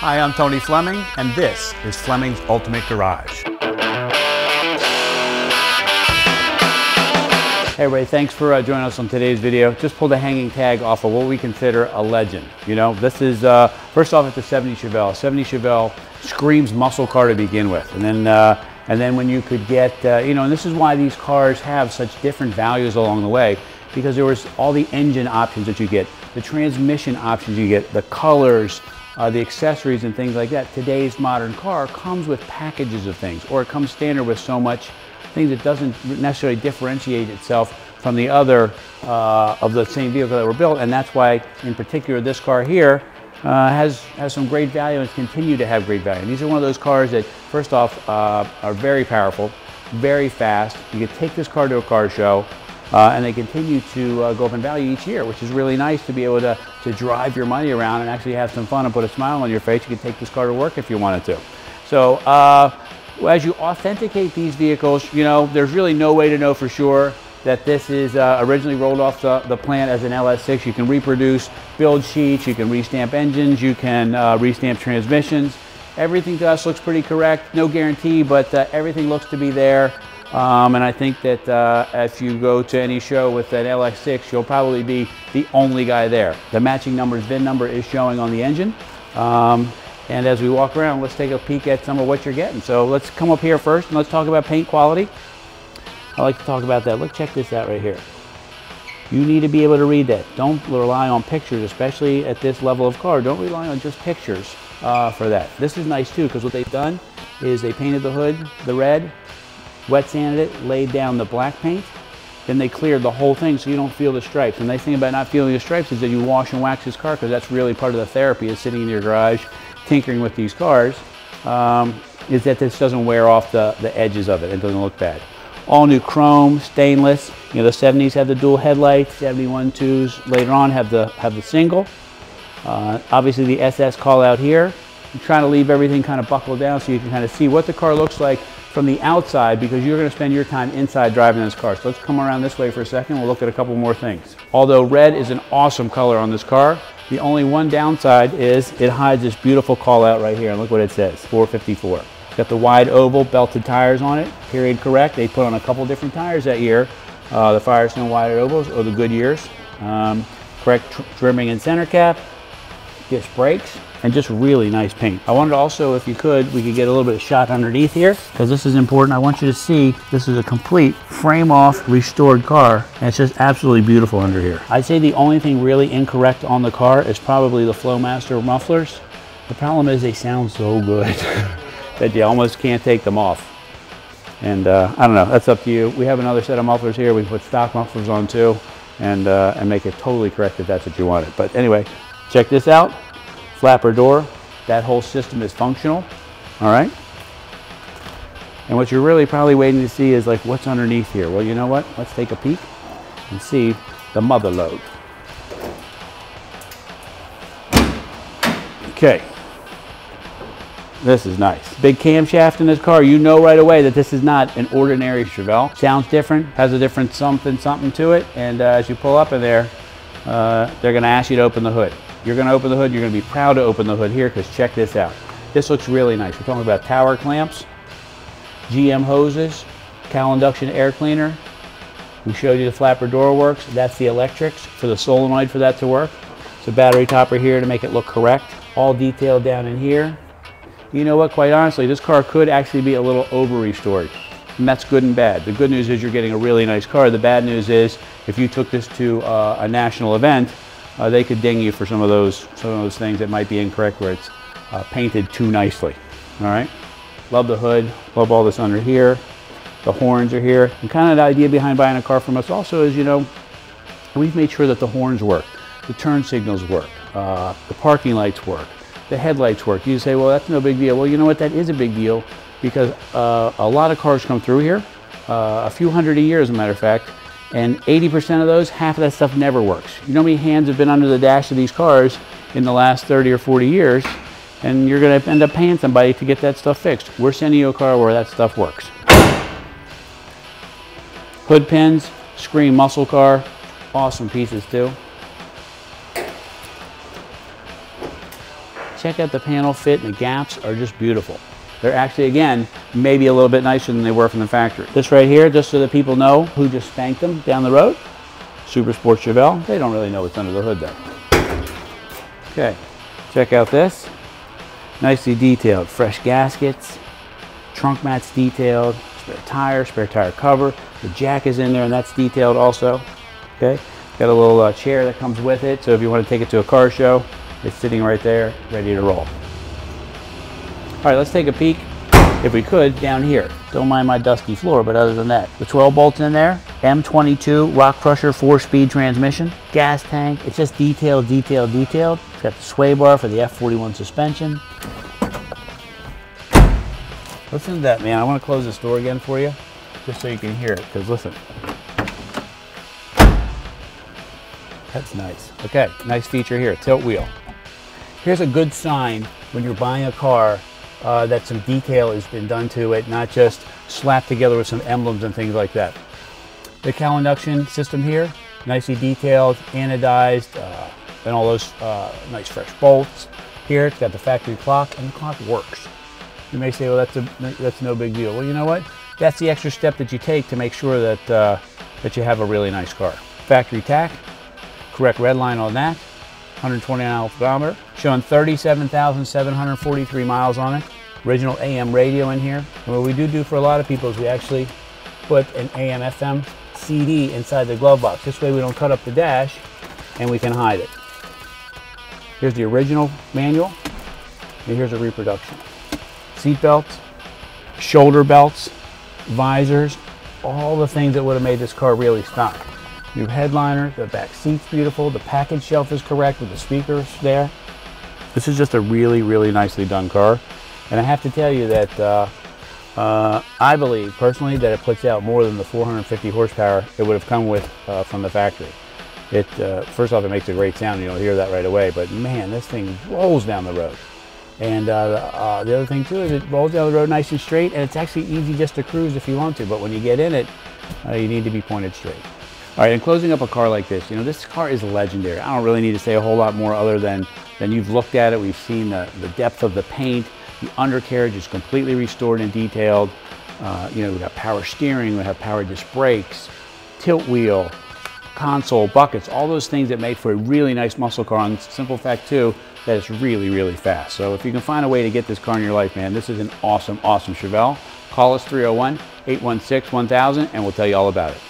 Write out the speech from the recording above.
Hi, I'm Tony Fleming, and this is Fleming's Ultimate Garage. Hey everybody, thanks for joining us on today's video. Just pulled a hanging tag off of what we consider a legend. You know, this is, first off, it's a 70 Chevelle. 70 Chevelle screams muscle car to begin with. And then when you could get, you know, and this is why these cars have such different values along the way, because there was all the engine options that you get, the transmission options you get, the colors, the accessories and things like that. Today's modern car comes with packages of things, or it comes standard with so much things that doesn't necessarily differentiate itself from the other of the same vehicle that were built. And that's why, in particular, this car here has some great value and continue to have great value. And these are one of those cars that, first off, are very powerful, very fast. You can take this car to a car show, and they continue to go up in value each year, which is really nice to be able to drive your money around and actually have some fun and put a smile on your face. You can take this car to work if you wanted to. So as you authenticate these vehicles, you know, there's really no way to know for sure that this is originally rolled off the plant as an LS6. You can reproduce build sheets, you can restamp engines, you can restamp transmissions. Everything to us looks pretty correct. No guarantee, but everything looks to be there. And I think that if you go to any show with an LS6, you'll probably be the only guy there. The matching numbers, VIN number is showing on the engine. And as we walk around, let's take a peek at some of what you're getting. So let's come up here first and let's talk about paint quality. I like to talk about that. Look, check this out right here. You need to be able to read that. Don't rely on pictures, especially at this level of car. Don't rely on just pictures for that. This is nice too, because what they've done is they painted the hood, the red, wet sanded it, laid down the black paint, then they cleared the whole thing so you don't feel the stripes. The nice thing about not feeling the stripes is that you wash and wax this car, because that's really part of the therapy is sitting in your garage tinkering with these cars, is that this doesn't wear off the edges of it. It doesn't look bad. All new chrome, stainless. You know, the 70s have the dual headlights, 71-2s later on have the single. Obviously the SS call out here. I'm trying to leave everything kind of buckled down so you can kind of see what the car looks like from the outside, because you're going to spend your time inside driving this car. So let's come around this way for a second. We'll look at a couple more things. Although red is an awesome color on this car, the only one downside is it hides this beautiful call out right here. And look what it says, 454. It's got the wide oval belted tires on it, period correct. They put on a couple different tires that year, the Firestone Wide Ovals or the Goodyears. Correct trimming and center cap, disc brakes, and just really nice paint. I wanted also, if you could, we could get a little bit of shot underneath here, because this is important. I want you to see this is a complete frame-off restored car, and it's just absolutely beautiful under here. I'd say the only thing really incorrect on the car is probably the Flowmaster mufflers. The problem is they sound so good that you almost can't take them off. And I don't know, that's up to you. We have another set of mufflers here. We can put stock mufflers on too, and make it totally correct if that's what you wanted. But anyway, check this out. Flapper door, that whole system is functional, all right? And what you're really probably waiting to see is like, what's underneath here? Well, you know what? Let's take a peek and see the mother load. Okay, this is nice. Big camshaft in this car. You know right away that this is not an ordinary Chevelle. Sounds different, has a different something to it, and as you pull up in there, they're gonna ask you to open the hood. You're going to open the hood. You're going to be proud to open the hood here, because check this out. This looks really nice. We're talking about tower clamps, GM hoses, cowl induction air cleaner. We showed you the flapper door works. That's the electrics for the solenoid for that to work. It's a battery topper here to make it look correct. All detailed down in here. You know what? Quite honestly, this car could actually be a little over restored. And that's good and bad. The good news is you're getting a really nice car. The bad news is if you took this to a national event, they could ding you for some of those things that might be incorrect, where it's painted too nicely. All right, love the hood, love all this under here. The horns are here, and kind of the idea behind buying a car from us also is, you know, we've made sure that the horns work, the turn signals work, the parking lights work, the headlights work. You say, well, that's no big deal. Well, you know what? That is a big deal, because a lot of cars come through here, a few hundred a year, as a matter of fact. And 80% of those, half of that stuff never works. You know how many hands have been under the dash of these cars in the last 30 or 40 years, and you're gonna end up paying somebody to get that stuff fixed. We're sending you a car where that stuff works. Hood pins, screen muscle car, awesome pieces too. check out the panel fit, and the gaps are just beautiful. They're actually, again, maybe a little bit nicer than they were from the factory. This right here, just so that people know who just spanked them down the road, Super Sport Chevelle. They don't really know what's under the hood though. Okay, check out this. Nicely detailed, fresh gaskets, trunk mats detailed, spare tire cover. The jack is in there and that's detailed also. Okay, got a little chair that comes with it, so if you want to take it to a car show, it's sitting right there, ready to roll. All right, let's take a peek, if we could, down here. Don't mind my dusty floor, but other than that, the 12 bolts in there, M22 Rock Crusher 4-speed transmission, gas tank. It's just detailed, detailed, detailed. It's got the sway bar for the F41 suspension. Listen to that, man. I want to close this door again for you, just so you can hear it, because listen. That's nice. Okay, nice feature here, tilt wheel. Here's a good sign when you're buying a car that some detail has been done to it, not just slapped together with some emblems and things like that. The cowl induction system here, nicely detailed, anodized, and all those nice fresh bolts. Here it's got the factory clock, and the clock works. You may say, well, that's no big deal. Well, you know what? That's the extra step that you take to make sure that that you have a really nice car. Factory tach, correct red line on that. 120 mile odometer, showing 37,743 miles on it. Original AM radio in here. And what we do for a lot of people is we actually put an AM FM CD inside the glove box. This way we don't cut up the dash and we can hide it. Here's the original manual, and here's a reproduction. Seat belts, shoulder belts, visors, all the things that would have made this car really stop. New headliner, the back seat's beautiful, the package shelf is correct with the speakers there. This is just a really, really nicely done car. And I have to tell you that I believe personally that it puts out more than the 450 horsepower it would have come with from the factory. First off, it makes a great sound, you don't hear that right away, but man, this thing rolls down the road. And the other thing too is it rolls down the road nice and straight, and it's actually easy just to cruise if you want to, but when you get in it, you need to be pointed straight. All right, and closing up a car like this, you know, this car is legendary. I don't really need to say a whole lot more other than you've looked at it. We've seen the depth of the paint. The undercarriage is completely restored and detailed. You know, we've got power steering, we have power disc brakes, tilt wheel, console, buckets, all those things that make for a really nice muscle car. And simple fact too, that it's really, really fast. So if you can find a way to get this car in your life, man, this is an awesome, awesome Chevelle. Call us 301-816-1000 and we'll tell you all about it.